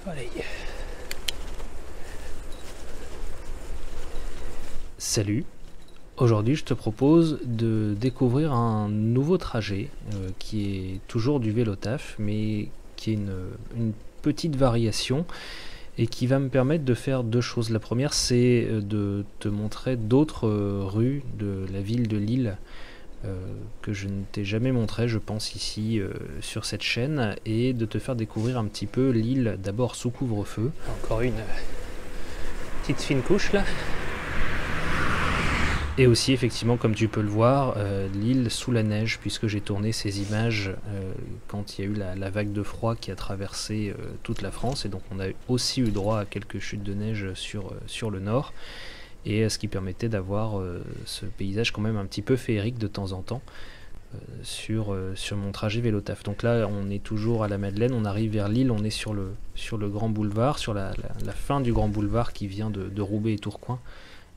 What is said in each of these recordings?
Allez. Salut, aujourd'hui je te propose de découvrir un nouveau trajet qui est toujours du vélo taf mais qui est une petite variation et qui va me permettre de faire deux choses. La première c'est de te montrer d'autres rues de la ville de Lille que je ne t'ai jamais montré je pense ici sur cette chaîne, et de te faire découvrir un petit peu Lille d'abord sous couvre-feu. Encore une petite fine couche là. Et aussi effectivement comme tu peux le voir, l'île sous la neige, puisque j'ai tourné ces images quand il y a eu la vague de froid qui a traversé toute la France, et donc on a aussi eu droit à quelques chutes de neige sur le nord, et ce qui permettait d'avoir ce paysage quand même un petit peu féerique de temps en temps sur mon trajet vélo taf. Donc là on est toujours à la Madeleine, on arrive vers Lille, on est sur le grand boulevard, sur la fin du grand boulevard qui vient de Roubaix et Tourcoing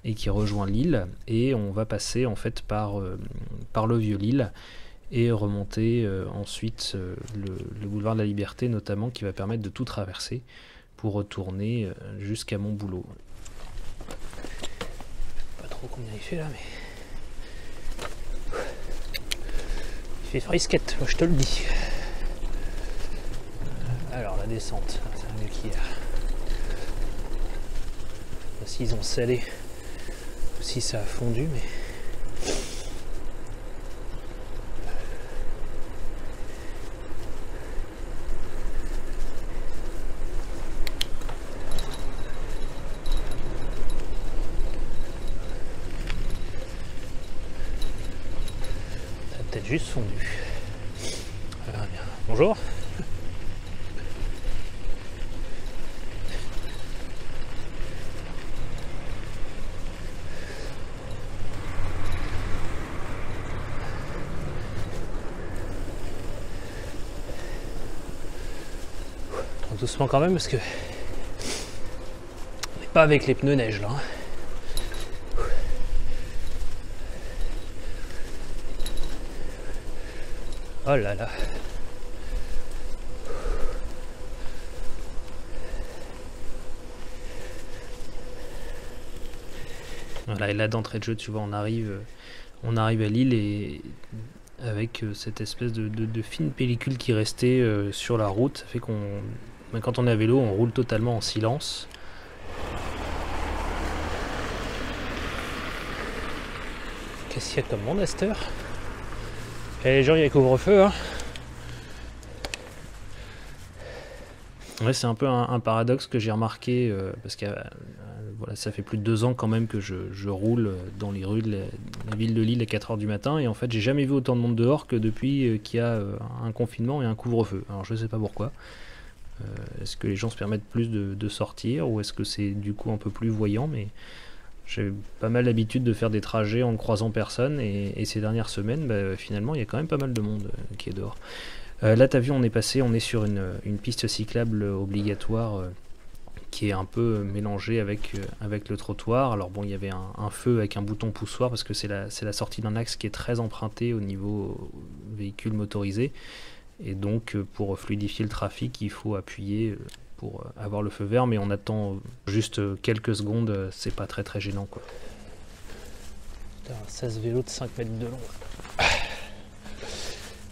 et qui rejoint Lille, et on va passer en fait par le Vieux-Lille et remonter ensuite le boulevard de la Liberté notamment, qui va permettre de tout traverser pour retourner jusqu'à mon boulot. Pas trop combien il fait là, mais il fait frisquette, moi je te le dis. Alors la descente, c'est mieux qu'hier. Voici, ils ont salé. Si ça a fondu, mais ça a peut-être juste fondu. On verra bien. Bonjour. Doucement quand même parce que on n'est pas avec les pneus neige là. Oh là là. Voilà, et là d'entrée de jeu tu vois on arrive à Lille, et avec cette espèce de fine pellicule qui restait sur la route, ça fait qu'on, quand on est à vélo, on roule totalement en silence. Qu'est-ce qu'il y a comme monde à cette heure? Et les gens, il y a couvre-feu, hein. Ouais, c'est un peu un paradoxe que j'ai remarqué, parce que voilà, ça fait plus de 2 ans quand même que je roule dans les rues de la ville de Lille à 4h du matin, et en fait j'ai jamais vu autant de monde dehors que depuis qu'il y a un confinement et un couvre-feu. Alors je sais pas pourquoi. Est-ce que les gens se permettent plus de sortir, ou est-ce que c'est du coup un peu plus voyant, mais j'ai pas mal l'habitude de faire des trajets en ne croisant personne, et ces dernières semaines finalement il y a quand même pas mal de monde qui est dehors. Là t'as vu, on est sur une piste cyclable obligatoire qui est un peu mélangée avec le trottoir. Alors bon, il y avait un feu avec un bouton poussoir parce que c'est la sortie d'un axe qui est très emprunté au niveau véhicule motorisé, et donc pour fluidifier le trafic il faut appuyer pour avoir le feu vert, mais on attend juste quelques secondes, c'est pas très gênant quoi. Un 16 vélo de 5 mètres de long.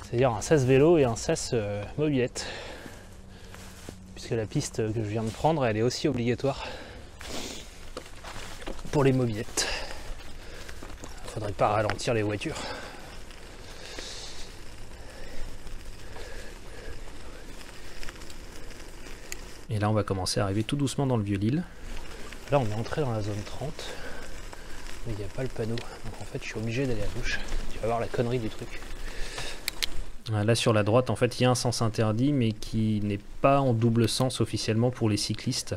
C'est-à-dire un 16 vélo et un 16 mobilette. Puisque la piste que je viens de prendre, elle est aussi obligatoire pour les mobilettes. Faudrait pas ralentir les voitures. Et là on va commencer à arriver tout doucement dans le Vieux-Lille. Là on est entré dans la zone 30, mais il n'y a pas le panneau. Donc en fait je suis obligé d'aller à gauche. Tu vas voir la connerie du truc. Là sur la droite en fait il y a un sens interdit, mais qui n'est pas en double sens officiellement pour les cyclistes,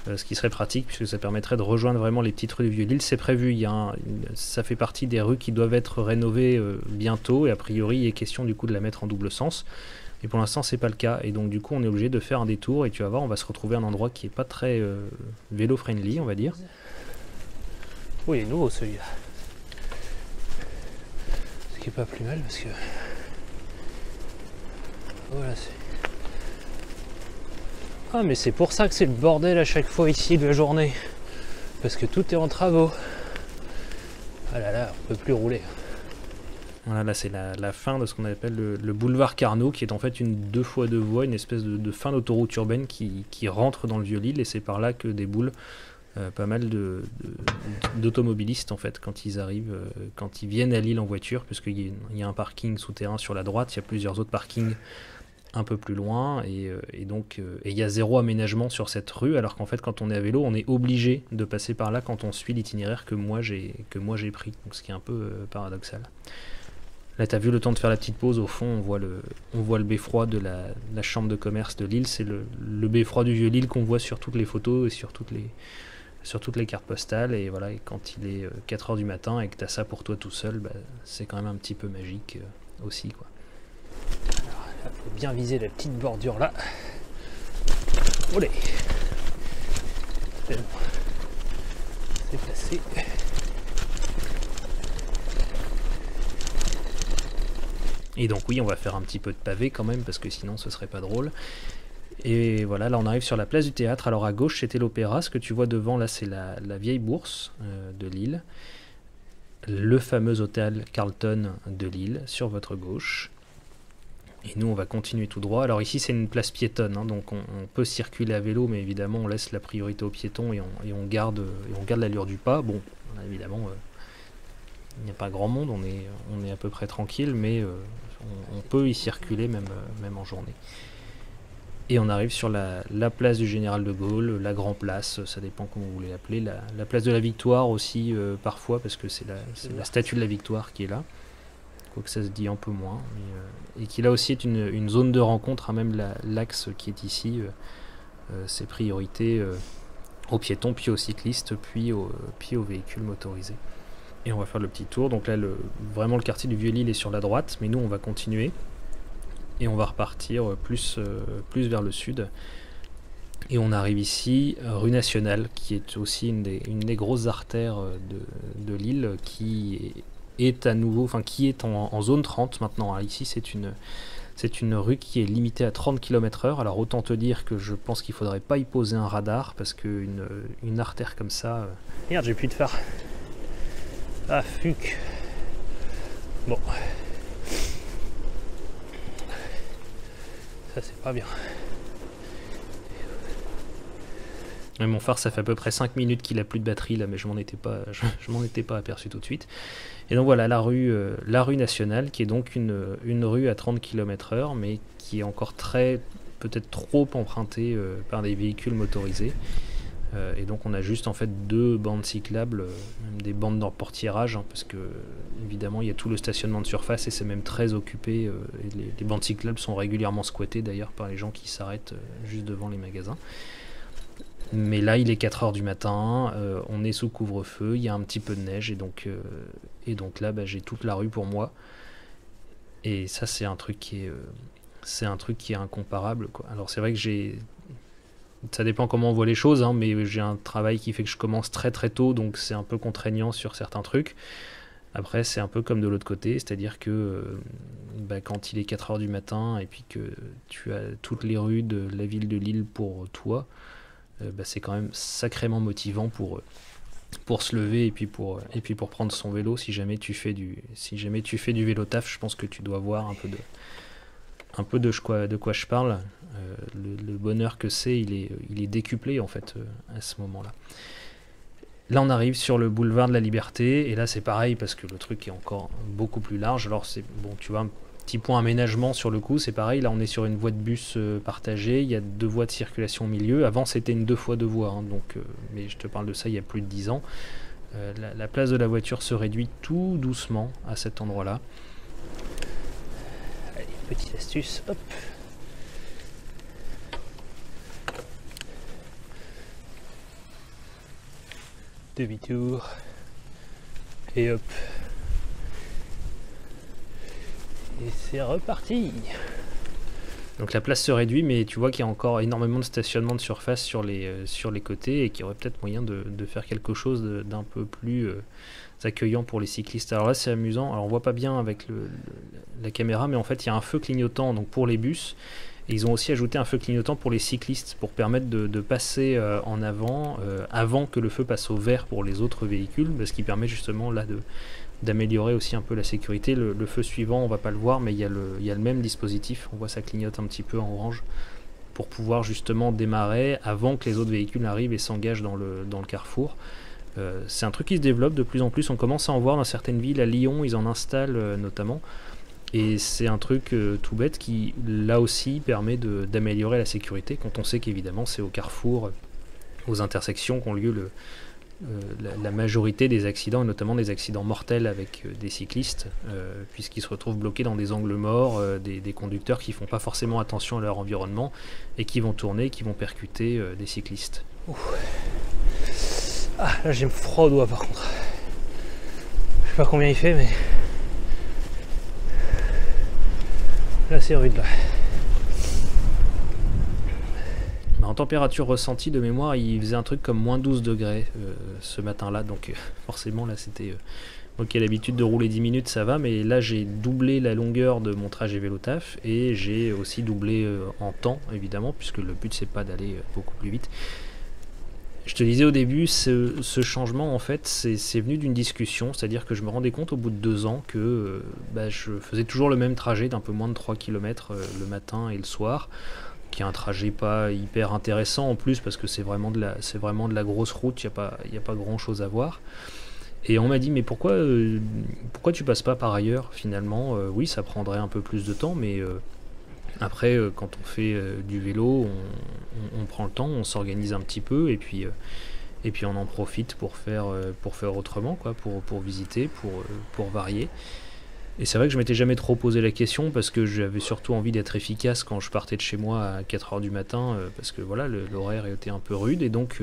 ce qui serait pratique puisque ça permettrait de rejoindre vraiment les petites rues du Vieux-Lille. C'est prévu, ça fait partie des rues qui doivent être rénovées bientôt, et a priori il est question du coup de la mettre en double sens, et pour l'instant c'est pas le cas, et donc du coup on est obligé de faire un détour, et tu vas voir on va se retrouver à un endroit qui est pas très vélo friendly on va dire. Oui, il est nouveau celui-là, ce qui est pas plus mal parce que voilà, Ah mais c'est pour ça que c'est le bordel à chaque fois ici de la journée. Parce que tout est en travaux. Ah là là, on peut plus rouler. Voilà, là c'est la fin de ce qu'on appelle le boulevard Carnot, qui est en fait une 2x2 voies, une espèce de fin d'autoroute urbaine qui rentre dans le Vieux-Lille, et c'est par là que déboulent pas mal d'automobilistes en fait quand ils arrivent, quand ils viennent à Lille en voiture, puisqu'il y a un parking souterrain sur la droite, il y a plusieurs autres parkings un peu plus loin, et donc il y a zéro aménagement sur cette rue, alors qu'en fait quand on est à vélo on est obligé de passer par là quand on suit l'itinéraire que moi j'ai pris, donc ce qui est un peu paradoxal. Là tu as vu le temps de faire la petite pause, au fond on voit le beffroi de la chambre de commerce de Lille, c'est le beffroi du Vieux-Lille qu'on voit sur toutes les photos et sur toutes les cartes postales, et voilà, et quand il est 4h du matin et que tu as ça pour toi tout seul, bah, c'est quand même un petit peu magique aussi quoi. Alors là, faut bien viser la petite bordure là. Olé. C'est bon. C'est placé. Et donc oui, on va faire un petit peu de pavé quand même, parce que sinon ce serait pas drôle. Et voilà, là on arrive sur la place du théâtre. Alors à gauche c'était l'Opéra, ce que tu vois devant là c'est la vieille bourse de Lille. Le fameux hôtel Carlton de Lille sur votre gauche. Et nous on va continuer tout droit. Alors ici c'est une place piétonne, hein, donc on peut circuler à vélo, mais évidemment on laisse la priorité aux piétons et on garde l'allure du pas. Bon, là, évidemment il n'y a pas grand monde, on est à peu près tranquille, mais on peut y circuler même en journée. Et on arrive sur la place du Général de Gaulle, la Grand Place, ça dépend comment vous voulez l'appeler, la place de la Victoire aussi parfois, parce que c'est la statue de la Victoire qui est là, quoique ça se dit un peu moins, et qui là aussi est une zone de rencontre, hein, même l'axe qui est ici, c'est priorité aux piétons, puis aux cyclistes, puis aux véhicules motorisés. Et on va faire le petit tour, donc là vraiment le quartier du Vieux-Lille est sur la droite, mais nous on va continuer. Et on va repartir plus vers le sud. Et on arrive ici, rue Nationale, qui est aussi une des grosses artères de Lille, qui est à nouveau, enfin qui est en zone 30 maintenant. Alors ici c'est une rue qui est limitée à 30 km/h. Alors autant te dire que je pense qu'il faudrait pas y poser un radar, parce qu'une artère comme ça... Merde, j'ai plus de phare. Ah, fuck. Bon. Ça c'est pas bien. Mais mon phare ça fait à peu près 5 minutes qu'il a plus de batterie là, mais je m'en étais pas aperçu tout de suite. Et donc voilà la rue Nationale, qui est donc une rue à 30 km/h, mais qui est encore peut-être trop empruntée par des véhicules motorisés. Et donc on a juste en fait 2 bandes cyclables, même des bandes dans portiérage, hein, parce que évidemment il y a tout le stationnement de surface et c'est même très occupé, et les bandes cyclables sont régulièrement squattées d'ailleurs par les gens qui s'arrêtent juste devant les magasins. Mais là il est 4h du matin, on est sous couvre-feu, il y a un petit peu de neige, et donc là j'ai toute la rue pour moi, et ça c'est un truc qui est incomparable quoi. Alors c'est vrai que ça dépend comment on voit les choses, hein, mais j'ai un travail qui fait que je commence très très tôt, donc c'est un peu contraignant sur certains trucs. Après, c'est un peu comme de l'autre côté, c'est-à-dire que quand il est 4h du matin et puis que tu as toutes les rues de la ville de Lille pour toi, c'est quand même sacrément motivant pour se lever et puis pour prendre son vélo. Si jamais tu fais du vélo taf, je pense que tu dois voir un peu de quoi je parle. Le bonheur que c'est, il est décuplé en fait à ce moment-là. Là on arrive sur le boulevard de la Liberté, et là c'est pareil parce que le truc est encore beaucoup plus large. Alors c'est bon, tu vois, un petit point aménagement sur le coup, c'est pareil, là on est sur une voie de bus partagée, il y a 2 voies de circulation au milieu. Avant c'était une 2x2 voies, hein, donc, mais je te parle de ça il y a plus de 10 ans. La place de la voiture se réduit tout doucement à cet endroit-là. Allez, petite astuce, hop. Demi-tour. Et hop. Et c'est reparti. Donc la place se réduit, mais tu vois qu'il y a encore énormément de stationnement de surface sur les côtés, et qu'il y aurait peut-être moyen de faire quelque chose d'un peu plus accueillant pour les cyclistes. Alors là c'est amusant, alors on voit pas bien avec la caméra, mais en fait il y a un feu clignotant donc pour les bus, Et ils ont aussi ajouté un feu clignotant pour les cyclistes, pour permettre de passer en avant, avant que le feu passe au vert pour les autres véhicules, ce qui permet justement là d'améliorer aussi un peu la sécurité. Le feu suivant, on va pas le voir, mais il y a le même dispositif, on voit ça clignote un petit peu en orange, pour pouvoir justement démarrer avant que les autres véhicules arrivent et s'engagent dans le carrefour. C'est un truc qui se développe de plus en plus, on commence à en voir dans certaines villes, à Lyon ils en installent notamment, et c'est un truc tout bête qui là aussi permet d'améliorer la sécurité quand on sait qu'évidemment c'est au carrefour, aux intersections qu'ont lieu la majorité des accidents, et notamment des accidents mortels avec des cyclistes, puisqu'ils se retrouvent bloqués dans des angles morts, des conducteurs qui font pas forcément attention à leur environnement et qui vont tourner, qui vont percuter des cyclistes. Ouf. Ah, là j'ai froid aux doigts par contre. Je sais pas combien il fait, mais là c'est rude là. En température ressentie de mémoire, il faisait un truc comme moins 12 degrés ce matin-là, donc forcément là c'était... moi qui ai l'habitude de rouler 10 minutes, ça va, mais là j'ai doublé la longueur de mon trajet vélo taf, et j'ai aussi doublé en temps, évidemment, puisque le but c'est pas d'aller beaucoup plus vite. Je te disais au début, ce changement en fait c'est venu d'une discussion, c'est-à-dire que je me rendais compte au bout de 2 ans que je faisais toujours le même trajet d'un peu moins de 3 km le matin et le soir, qui est un trajet pas hyper intéressant en plus parce que c'est vraiment de la grosse route, il n'y a pas grand chose à voir. Et on m'a dit mais pourquoi tu passes pas par ailleurs finalement, oui ça prendrait un peu plus de temps, mais après quand on fait du vélo on prend le temps, on s'organise un petit peu et puis on en profite pour faire autrement quoi, pour visiter, pour varier. Et c'est vrai que je m'étais jamais trop posé la question parce que j'avais surtout envie d'être efficace quand je partais de chez moi à 4h du matin, parce que voilà, l'horaire était un peu rude, et donc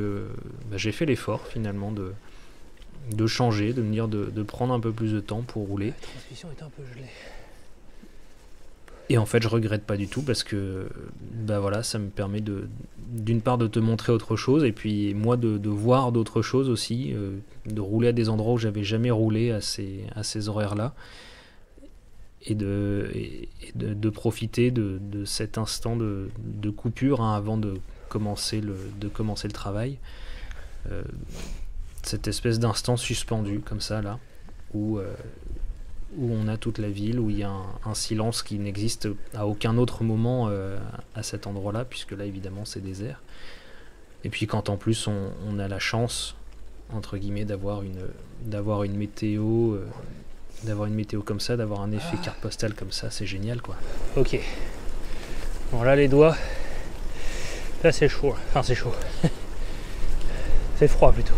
j'ai fait l'effort finalement de changer, de me dire de prendre un peu plus de temps pour rouler. La transmission était un peu gelée. Et en fait je regrette pas du tout parce que voilà, ça me permet d'une part de te montrer autre chose, et puis moi de voir d'autres choses aussi, de rouler à des endroits où j'avais jamais roulé à ces horaires-là. Et de profiter de cet instant de coupure avant de commencer le travail. Cette espèce d'instant suspendu comme ça là, où on a toute la ville, où il y a un silence qui n'existe à aucun autre moment à cet endroit-là, puisque là évidemment c'est désert. Et puis quand en plus on a la chance, entre guillemets, d'avoir une météo... d'avoir une météo comme ça, d'avoir un effet carte postale comme ça, c'est génial quoi. Ok. Bon là les doigts, là c'est chaud, enfin c'est chaud. C'est froid plutôt.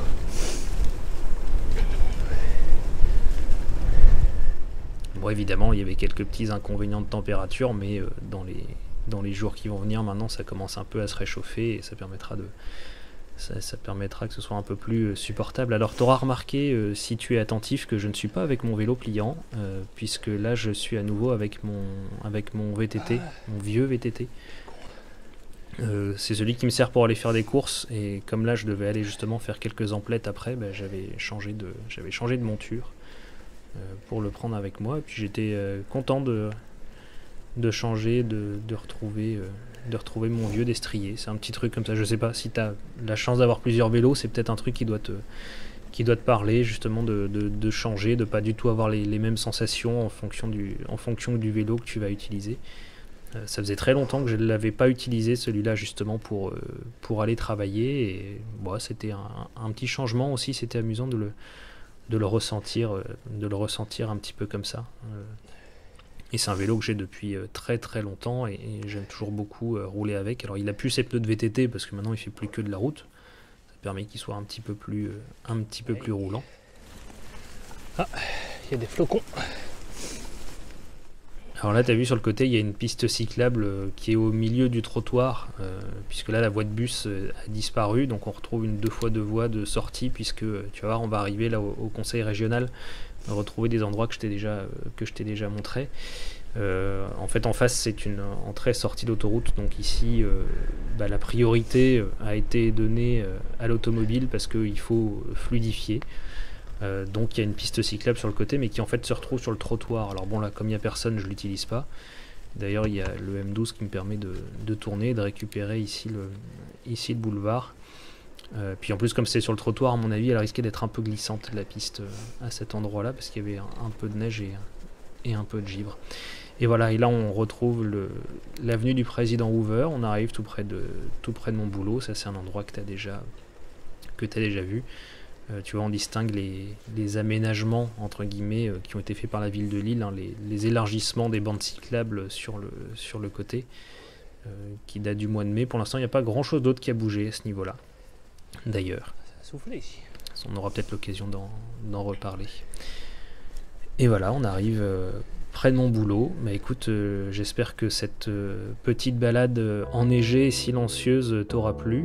Bon évidemment il y avait quelques petits inconvénients de température, mais dans les jours qui vont venir maintenant ça commence un peu à se réchauffer et ça permettra que ce soit un peu plus supportable. Alors tu auras remarqué, si tu es attentif, que je ne suis pas avec mon vélo pliant, puisque là je suis à nouveau avec mon VTT, mon vieux VTT. C'est celui qui me sert pour aller faire des courses, et comme là je devais aller justement faire quelques emplettes après, j'avais changé de monture pour le prendre avec moi, et puis j'étais content de changer, de retrouver mon vieux destrier. C'est un petit truc comme ça. Je sais pas si tu as la chance d'avoir plusieurs vélos, c'est peut-être un truc qui doit te parler, justement, de changer, de pas du tout avoir les mêmes sensations en fonction du vélo que tu vas utiliser. Ça faisait très longtemps que je ne l'avais pas utilisé, celui-là, justement, pour aller travailler, et c'était un petit changement aussi. C'était amusant de le ressentir un petit peu comme ça. Et c'est un vélo que j'ai depuis très très longtemps, et j'aime toujours beaucoup rouler avec. Alors il a plus ses pneus de VTT parce que maintenant il fait plus que de la route. Ça permet qu'il soit un petit peu plus roulant. Ah, il y a des flocons. Alors là tu as vu sur le côté il y a une piste cyclable qui est au milieu du trottoir, puisque là la voie de bus a disparu, donc on retrouve une 2x2 voies de sortie, puisque tu vas voir on va arriver là au conseil régional, retrouver des endroits que je t'ai déjà montré. En fait en face c'est une entrée-sortie d'autoroute, donc ici la priorité a été donnée à l'automobile parce qu'il faut fluidifier. Donc il y a une piste cyclable sur le côté, mais qui en fait se retrouve sur le trottoir. Alors bon là comme il n'y a personne je l'utilise pas, D'ailleurs, il y a le M12 qui me permet de tourner et de récupérer ici le boulevard. Puis en plus, comme c'est sur le trottoir, à mon avis, elle risquait d'être un peu glissante, la piste, à cet endroit-là, parce qu'il y avait un peu de neige et un peu de givre. Et voilà, et là on retrouve l'avenue du président Hoover, on arrive tout près de mon boulot, ça c'est un endroit que tu as déjà vu. Tu vois, on distingue les aménagements, entre guillemets, qui ont été faits par la ville de Lille, hein, les élargissements des bandes cyclables sur le côté, qui datent du mois de mai. Pour l'instant, il n'y a pas grand-chose d'autre qui a bougé à ce niveau-là, d'ailleurs. Ça a soufflé ici. On aura peut-être l'occasion d'en reparler. Et voilà, on arrive près de mon boulot. Mais écoute, j'espère que cette petite balade enneigée et silencieuse t'aura plu,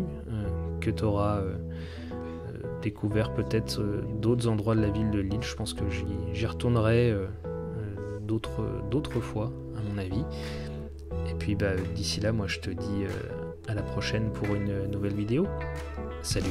que t'auras découvert peut-être d'autres endroits de la ville de Lille. Je pense que j'y retournerai d'autres fois, à mon avis. Et puis d'ici là, moi je te dis à la prochaine pour une nouvelle vidéo. Salut!